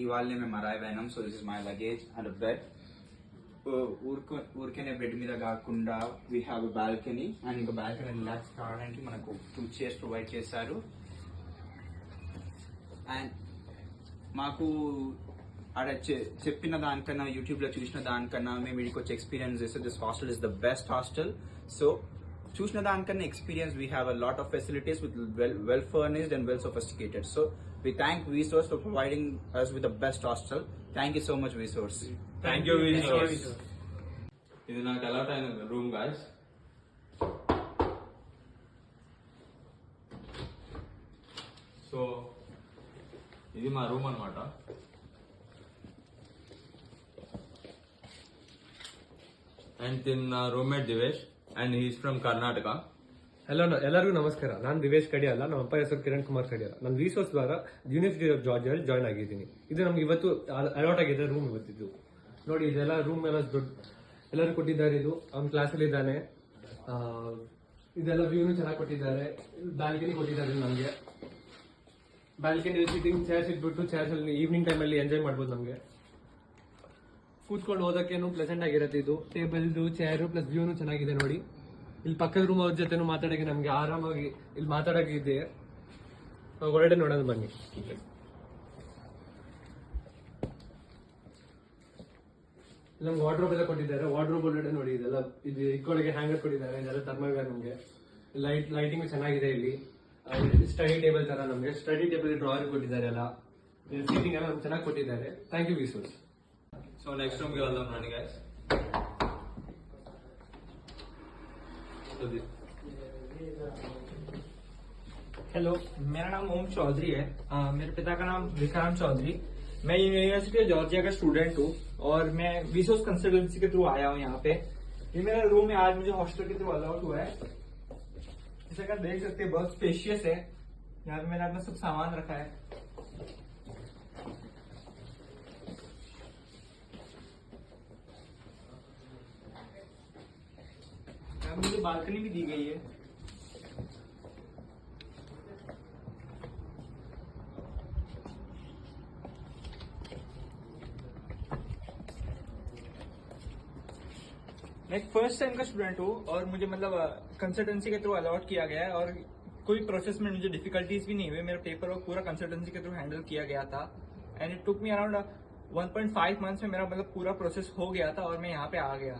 ఇవాళనే మేము అరైవ్ అయినాం. So this is my luggage and bed. ఊరికేనే బెడ్ మీద కాకుండా వీ హ్యావ్ బాల్కనీ అండ్ ఇంకా బాల్కనీ రిలాక్స్ కావడానికి మనకు 2 చైర్స్ ప్రొవైడ్ చేశారు. అండ్ మాకు ఆడ చెప్పిన దానికన్నా యూట్యూబ్ లో చూసిన దానికన్నా మేము ఇక్కడికి వచ్చి ఎక్స్పీరియన్స్ చేస్తే this hostel is the best hostel. So చూసిన దానికన్నా experience we have a lot of facilities with well furnished and well sophisticated. So we thank Vsauce for providing us with the best hostel. Thank you so much, Vsauce. Thank you, Vsauce. ఇది నాకు allot అయిన room guys. So ఇది మా room అన్నమాట. And తిన్ roommate Divesh and he is from Karnataka. Hello ಎಲ್ಲರಿಗೂ ನಮಸ್ಕಾರ. ನಾನು ದಿವೇಶ್ ಕಡಿಯಾಲ, ನಮ್ಮ ಅಪ್ಪ ಹೆಸರು ಕಿರಣ್ ಕುಮಾರ್ ಕಡಿಯಾಲ. ನಾನು ವಿಸೋರ್ಸ್ ದ್ವಾರ ಯೂನಿವರ್ಸಿಟಿ ಆಫ್ ಜಾರ್ಜಿಯಲ್ಲಿ ಜಾಯ್ನ್ ಆಗಿದ್ದೀನಿ. ಇದು ನಮ್ಗೆ ಇವತ್ತು ಅಲಾಟ್ ಆಗಿದೆ ರೂಮ್. ಇವತ್ತಿದ್ದು ನೋಡಿ, ಇದೆಲ್ಲ ರೂಮ್ ಎಲ್ಲ ದೊಡ್ಡ ಎಲ್ಲರೂ ಕೊಟ್ಟಿದ್ದಾರೆ. ಇದು ಅವ್ನ ಕ್ಲಾಸಲ್ಲಿ ಇದ್ದಾನೆ. ಇದೆಲ್ಲ ವ್ಯೂನು ಚೆನ್ನಾಗಿ ಕೊಟ್ಟಿದ್ದಾರೆ. ಬಾಲ್ಕನಿ ಕೊಟ್ಟಿದ್ದಾರೆ ನಮಗೆ. ಬಾಲ್ಕನಿ ಸಿಟ್ಟಿಂಗ್ ಚೇರ್ಸ್ ಇಟ್ಬಿಟ್ಟು ಚೇರ್ಸ್ ಅಲ್ಲಿ ಈವ್ನಿಂಗ್ ಟೈಮಲ್ಲಿ ಎಂಜಾಯ್ ಮಾಡ್ಬೋದು. ನಮಗೆ ಕೂತ್ಕೊಂಡು ಓದಕ್ಕೇನು ಪ್ಲೆಸೆಂಟ್ ಆಗಿರುತ್ತೆ. ಇದು ಟೇಬಲ್ದು ಚೇರು ಪ್ಲಸ್ ವ್ಯೂನು ಚೆನ್ನಾಗಿದೆ. ನೋಡಿ, ಇಲ್ಲಿ ಪಕ್ಕದ ರೂಮ್ ಅವ್ರ ಜೊತೆ ಮಾತಾಡಕ್ಕೆ ನಮ್ಗೆ ಆರಾಮಾಗಿ ಇಲ್ಲಿ ಮಾತಾಡಕ್ಕೆ ಹೊರಗಡೆ ನೋಡೋಣ ಬನ್ನಿ. ನಮ್ಗೆ ವಾರ್ಡ್ರೋಬ್ ಎಲ್ಲ ಕೊಟ್ಟಿದ್ದಾರೆ. ವಾರ್ಡ್ರೋಬ್ ಒಳಗಡೆ ನೋಡಿ, ಇದೆಲ್ಲ ಇದು ಇಕ್ಕೊಳಗೆ ಹ್ಯಾಂಗರ್ ಕೊಟ್ಟಿದ್ದಾರೆ. ಇದೆಲ್ಲ ಥರ್ಮೋವೇರ್. ನಮಗೆ ಲೈಟಿಂಗ್ ಚೆನ್ನಾಗಿದೆ. ಇಲ್ಲಿ ಸ್ಟಡಿ ಟೇಬಲ್ ತರ ನಮಗೆ ಸ್ಟಡಿ ಟೇಬಲ್ ಡ್ರಾವರ್ ಕೊಟ್ಟಿದ್ದಾರೆ. ಎಲ್ಲ ಸೀಟಿಂಗ್ ಎಲ್ಲ ನಮ್ಗೆ ಚೆನ್ನಾಗಿ ಕೊಟ್ಟಿದ್ದಾರೆ. ಥ್ಯಾಂಕ್ ಯು ವಿಸೋರ್ಸ್. సో నెక్స్ట్ రూమ్ కి వెళ్దాం రండి గైస్. हेलो, मेरा नाम ओम चौधरी है। मेरे पिता का नाम विक्रांत चौधरी। मैं यूनिवर्सिटी ऑफ जॉर्जिया का स्टूडेंट हूँ और मैं विसोर्स कंसल्टेंसी के थ्रू आया हूँ यहाँ पे। ये मेरा रूम है, आज मुझे हॉस्टल के थ्रू अलाउट हुआ है। जैसे कि आप देख सकते हैं, बहुत स्पेशियस है। यहाँ पे मैंने अपना सब सामान रखा है। मुझे बालकनी भी दी गई है। मैं एक फर्स्ट टाइम का स्टूडेंट हूँ और मुझे मतलब कंसल्टेंसी के थ्रू अलॉट किया गया है और कोई प्रोसेस में मुझे डिफिकल्टीज भी नहीं हुई। मेरा पेपर वर्क पूरा कंसल्टेंसी के थ्रू हैंडल किया गया था and it took me around 1.5 months में मेरा मतलब पूरा प्रोसेस हो गया था और मैं यहाँ पे आ गया।